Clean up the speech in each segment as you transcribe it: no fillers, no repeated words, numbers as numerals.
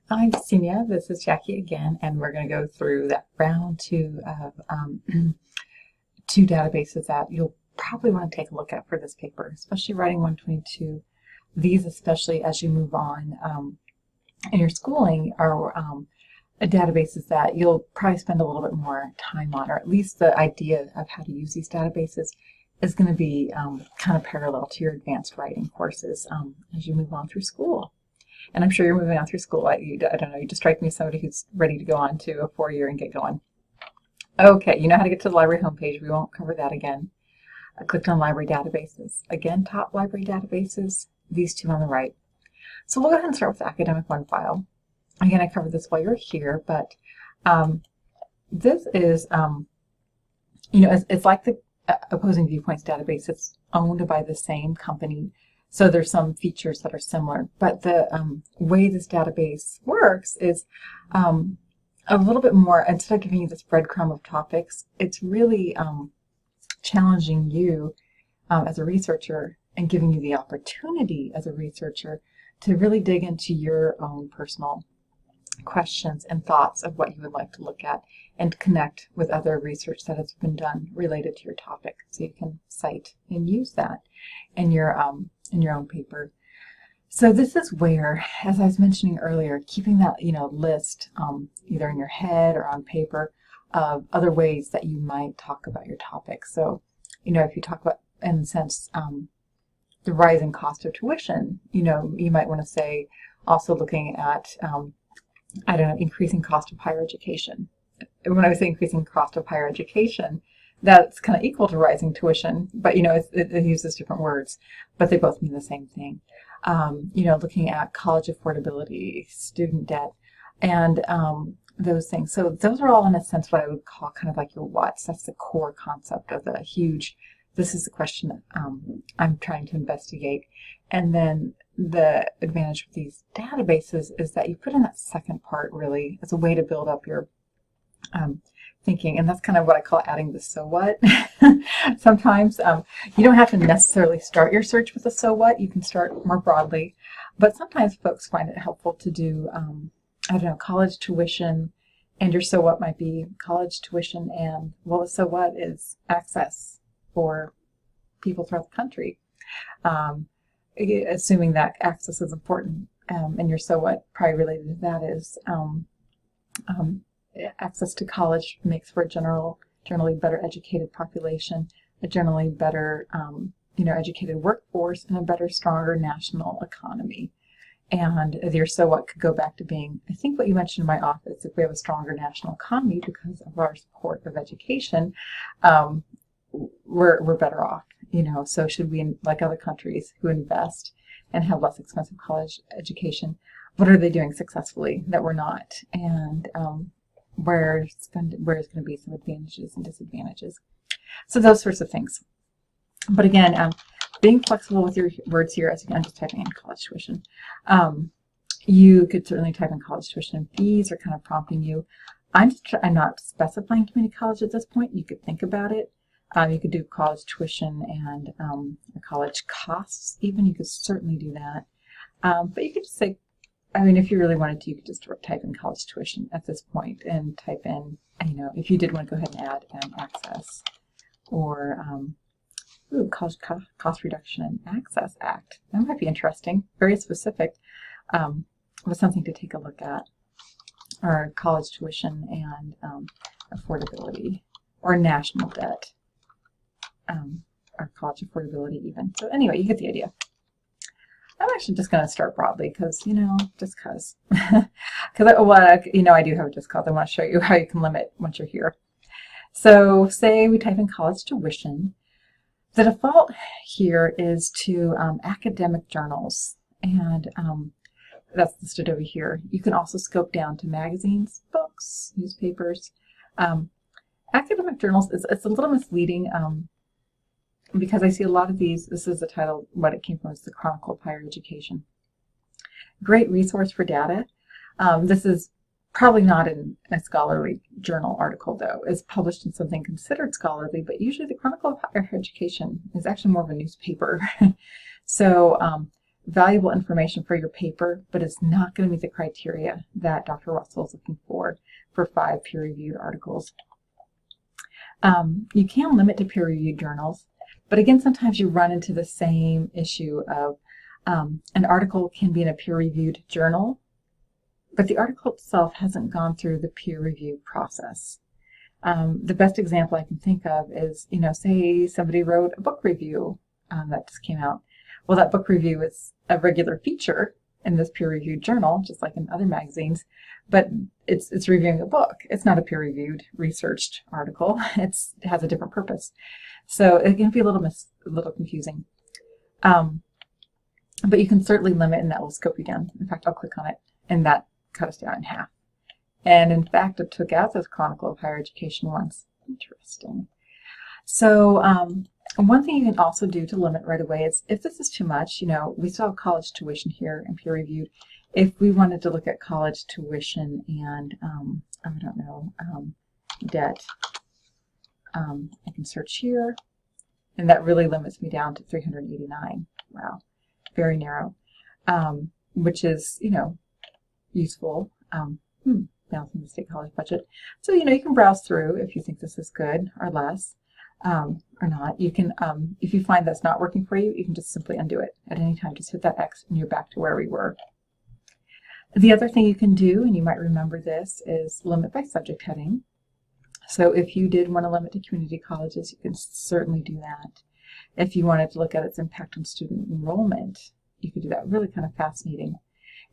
Hi, Senior. This is Jackie again, and we're going to go through that round two of two databases that you'll probably want to take a look at for this paper, especially writing 122. These, especially as you move on in your schooling, are databases that you'll probably spend a little bit more time on, or at least the idea of how to use these databases is going to be kind of parallel to your advanced writing courses as you move on through school. And I'm sure you're moving on through school. I don't know, you just strike me as somebody who's ready to go on to a 4-year and get going. Okay, you know how to get to the library homepage. We won't cover that again. I clicked on library databases. Again, top library databases, these two on the right. So we'll go ahead and start with the academic one file. Again, I covered this while you're here, but this is, it's like the opposing viewpoints database. It's owned by the same company. So there's some features that are similar, but the way this database works is a little bit more, instead of giving you this breadcrumb of topics, it's really challenging you as a researcher and giving you the opportunity as a researcher to really dig into your own personal questions and thoughts of what you would like to look at and connect with other research that has been done related to your topic, so you can cite and use that in your own paper. So this is where, as I was mentioning earlier, keeping that list either in your head or on paper of other ways that you might talk about your topic. So if you talk about, in a sense, the rising cost of tuition, you might want to say also looking at I don't know, increasing cost of higher education. When I say increasing cost of higher education, that's kind of equal to rising tuition, but it uses different words, but they both mean the same thing. Looking at college affordability, student debt, and those things. So those are all, in a sense, what I would call kind of like your what's. That's the core concept of the huge, this is the question that I'm trying to investigate. And then the advantage of these databases is that you put in that second part really as a way to build up your thinking, and that's kind of what I call adding the so what. Sometimes you don't have to necessarily start your search with a so what. You can start more broadly, but sometimes folks find it helpful to do I don't know, college tuition, and your so what might be college tuition, and well, the so what is access for people throughout the country, assuming that access is important, and your so what probably related to that is access to college makes for a generally better educated population, a generally better educated workforce, and a better, stronger national economy. And your so what could go back to being, I think what you mentioned in my office, if we have a stronger national economy because of our support of education, we're better off. So should we, like other countries who invest and have less expensive college education, what are they doing successfully that we're not? And where's going to be some advantages and disadvantages. So those sorts of things. But again, being flexible with your words here, as I'm just typing in college tuition. You could certainly type in college tuition. These are kind of prompting you. I'm not specifying community college at this point. You could think about it. You could do college tuition and college costs even. You could certainly do that. But you could just say, if you really wanted to, you could just type in college tuition at this point and type in, if you did want to go ahead and add access or College Cost Reduction and Access Act. That might be interesting, very specific, but something to take a look at. Or college tuition and affordability, or national debt, or college affordability even. So anyway, you get the idea. I'm actually just going to start broadly because, just because. Because, I do have a just cause. I want to show you how you can limit once you're here. So say we type in college tuition. The default here is to academic journals, and that's listed over here. You can also scope down to magazines, books, newspapers. Academic journals, it's a little misleading because I see a lot of these. This is the title, what it came from, is the Chronicle of Higher Education. Great resource for data. This is probably not in a scholarly journal article, though. It's published in something considered scholarly, but usually the Chronicle of Higher Education is actually more of a newspaper. So valuable information for your paper, but it's not going to meet the criteria that Dr. Russell is looking for 5 peer-reviewed articles. You can limit to peer-reviewed journals, but again, sometimes you run into the same issue of an article can be in a peer-reviewed journal, but the article itself hasn't gone through the peer review process. The best example I can think of is, say somebody wrote a book review that just came out. Well, that book review is a regular feature in this peer-reviewed journal, just like in other magazines, but it's reviewing a book. It's not a peer-reviewed, researched article. It has a different purpose. So it can be a little confusing. But you can certainly limit, and that will scope you down. In fact, I'll click on it, and that cut us down in half. And in fact, it took out this Chronicle of Higher Education once. Interesting. So one thing you can also do to limit right away is if this is too much, we still have college tuition here and peer reviewed. If we wanted to look at college tuition and, debt, I can search here, and that really limits me down to 389. Wow, very narrow, which is, useful. Balancing the state college budget. So, you can browse through if you think this is good or less or not. You can, if you find that's not working for you, you can just simply undo it at any time. Just hit that X and you're back to where we were. The other thing you can do, and you might remember this, is limit by subject heading. So if you did want to limit to community colleges, you can certainly do that. If you wanted to look at its impact on student enrollment, you could do that. Really kind of fascinating.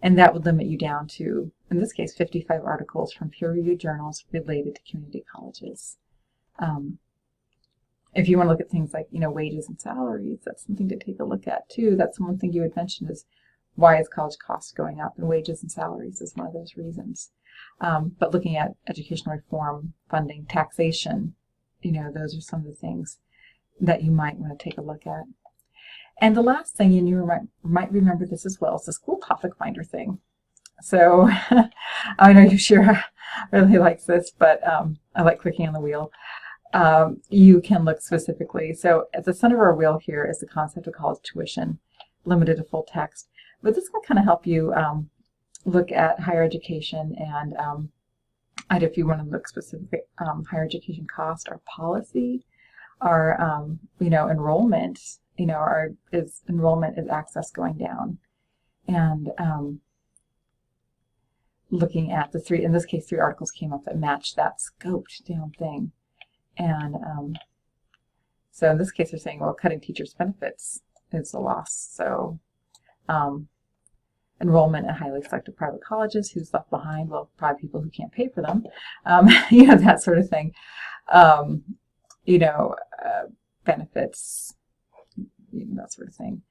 And that would limit you down to, in this case, 55 articles from peer-reviewed journals related to community colleges. If you want to look at things like, wages and salaries, that's something to take a look at too. That's one thing you had mentioned is why is college costs going up, and wages and salaries is one of those reasons. But looking at educational reform, funding, taxation, those are some of the things that you might want to take a look at. And the last thing, and you might remember this as well, is the school topic finder thing. So I know you sure really likes this, but I like clicking on the wheel. You can look specifically. So at the center of our wheel here is the concept of college tuition, limited to full text. But this can kind of help you look at higher education and if you want to look specific higher education cost or policy or enrollment. Enrollment is access going down, and looking at the three, in this case, 3 articles came up that matched that scoped down thing, and so in this case, they're saying, well, cutting teachers' benefits is a loss. So enrollment at highly selective private colleges, who's left behind? Well, probably people who can't pay for them, that sort of thing. Benefits. That sort of thing.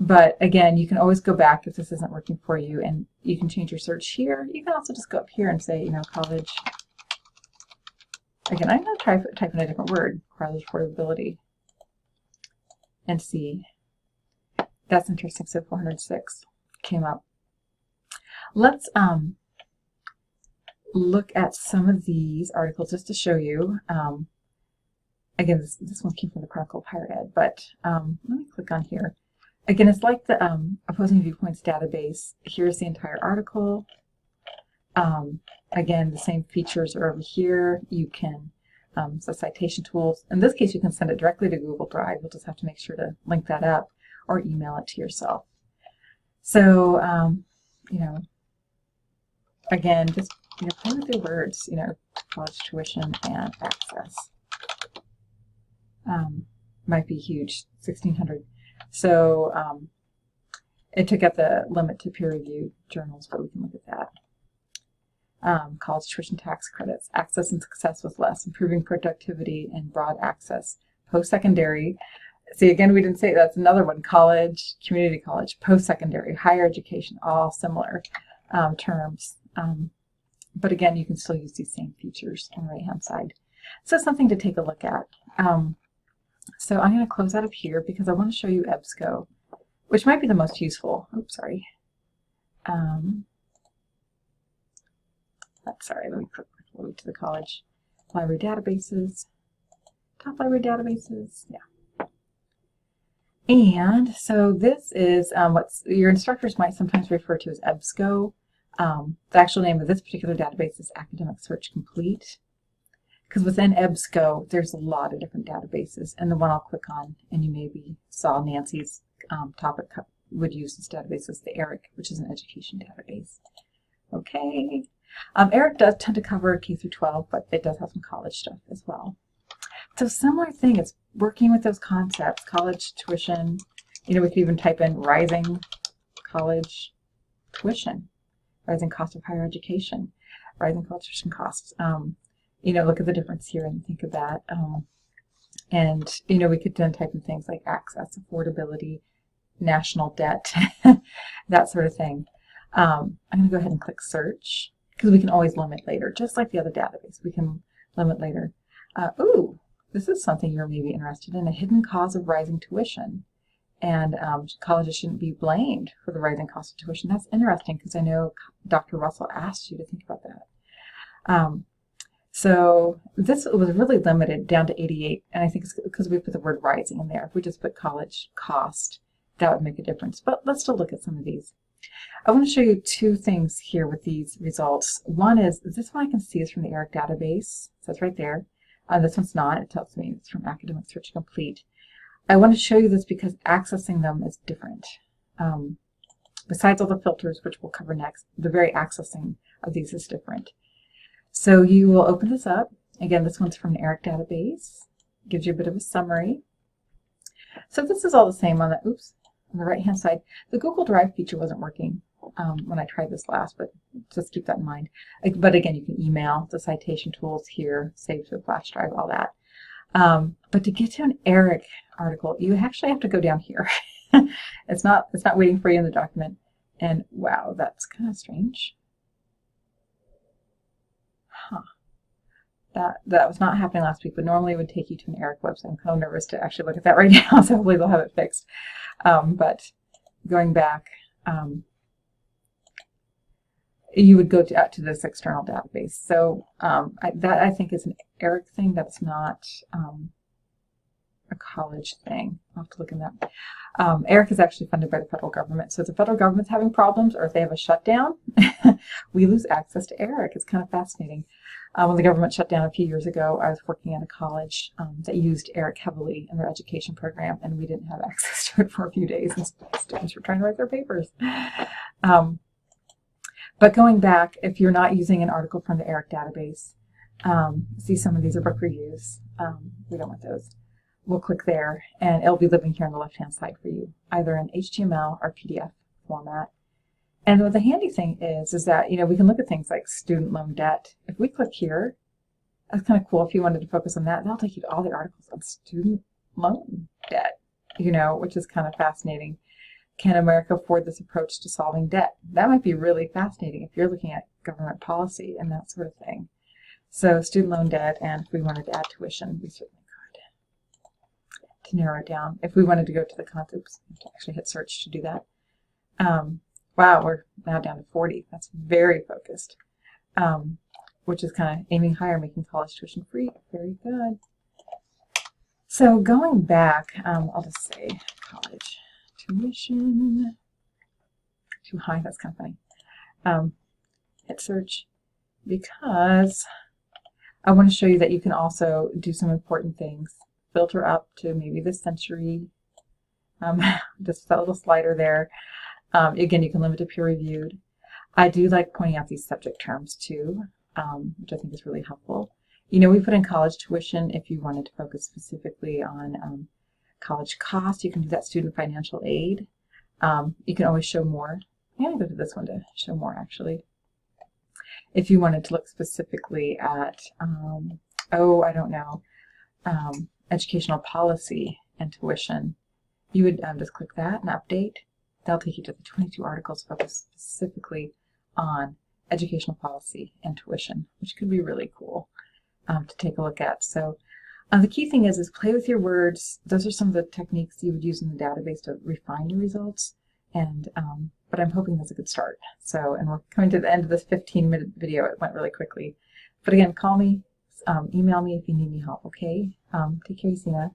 But again, you can always go back if this isn't working for you, and you can change your search here. You can also just go up here and say, college. Again, I'm going to type in a different word, college affordability, and see. That's interesting. So 406 came up. Let's look at some of these articles just to show you. Again, this one came from the Chronicle of Higher Ed, but let me click on here. Again, it's like the Opposing Viewpoints database. Here's the entire article. Again, the same features are over here. You can, so citation tools. In this case, you can send it directly to Google Drive. You'll just have to make sure to link that up or email it to yourself. So, again, just play with your words, college tuition and access. Might be huge, 1,600. So it took out the limit to peer-reviewed journals, but we can look at that. College tuition tax credits, access and success with less, improving productivity and broad access, post-secondary. See, again, we didn't say that's another one, college, community college, post-secondary, higher education, all similar terms. But again, you can still use these same features on the right-hand side. So something to take a look at. So I'm going to close out of here because I want to show you EBSCO, which might be the most useful. Oops, sorry. Sorry, let me click to the college library databases. Top library databases, yeah. And so this is what your instructors might sometimes refer to as EBSCO. The actual name of this particular database is Academic Search Complete. Because within EBSCO, there's a lot of different databases. And the one I'll click on, and you maybe saw Nancy's topic would use this database, is the ERIC, which is an education database. Okay. ERIC does tend to cover K through 12, but it does have some college stuff as well. So similar thing, it's working with those concepts, college tuition. You know, we could even type in rising college tuition, rising cost of higher education, rising college tuition costs. You know, look at the difference here and think of that. And, you know, we could then type in things like access, affordability, national debt, that sort of thing. I'm going to go ahead and click search because we can always limit later, just like the other database. We can limit later. Ooh, this is something you're maybe interested in, a hidden cause of rising tuition. And colleges shouldn't be blamed for the rising cost of tuition. That's interesting because I know Dr. Russell asked you to think about that. So this was really limited down to 88, and I think it's because we put the word rising in there. If we just put college cost, that would make a difference. But let's still look at some of these. I want to show you two things here with these results. One is, this one I can see is from the ERIC database, so it's right there. This one's not. It tells me it's from Academic Search Complete. I want to show you this because accessing them is different. Besides all the filters, which we'll cover next, the very accessing of these is different. So you will open this up. Again, this one's from the ERIC database. Gives you a bit of a summary. So this is all the same on the, on the right-hand side. The Google Drive feature wasn't working when I tried this last, but just keep that in mind. But again, you can email the citation tools here, save to a flash drive, all that. But to get to an ERIC article, you actually have to go down here. It's not waiting for you in the document. And wow, that's kind of strange. Huh. That was not happening last week, but normally it would take you to an ERIC website. I'm kind of nervous to actually look at that right now, so hopefully they'll have it fixed. But going back, you would go to this external database. So that I think is an ERIC thing. That's not a college thing. I'll have to look in that. ERIC is actually funded by the federal government. So if the federal government's having problems or if they have a shutdown, we lose access to ERIC. It's kind of fascinating. When the government shut down a few years ago, I was working at a college that used ERIC heavily in their education program, and we didn't have access to it for a few days, and students were trying to write their papers. But going back, if you're not using an article from the ERIC database, see some of these are book reviews. We don't want those. We'll click there, and it'll be living here on the left-hand side for you, either in HTML or PDF format. And what the handy thing is that, you know, we can look at things like student loan debt. If we click here, that's kind of cool. If you wanted to focus on that, that'll take you to all the articles on student loan debt, you know, which is kind of fascinating. Can America afford this approach to solving debt? That might be really fascinating if you're looking at government policy and that sort of thing. So student loan debt, and if we wanted to add tuition, we certainly could. To narrow it down, if we wanted to go to the concepts, we have to actually hit search to do that. Wow, we're now down to 40. That's very focused, which is kind of aiming higher, making college tuition free. Very good. So going back, I'll just say college tuition too high. That's kind of funny. Hit search because I want to show you that you can also do some important things. Filter up to maybe this century. Just that little slider there. Again, you can limit to peer-reviewed. I do like pointing out these subject terms too, which I think is really helpful. You know, we put in college tuition if you wanted to focus specifically on college costs. You can do that, student financial aid. You can always show more. I'm going to go to this one to show more, actually. If you wanted to look specifically at, I don't know, educational policy and tuition, you would just click that and update. That'll take you to the 22 articles focused specifically on educational policy and tuition, which could be really cool to take a look at. So the key thing is play with your words. Those are some of the techniques you would use in the database to refine your results. And but I'm hoping that's a good start. So, and we're coming to the end of this 15-minute video. It went really quickly. But again, call me, email me if you need any help, okay? Take care, Zena.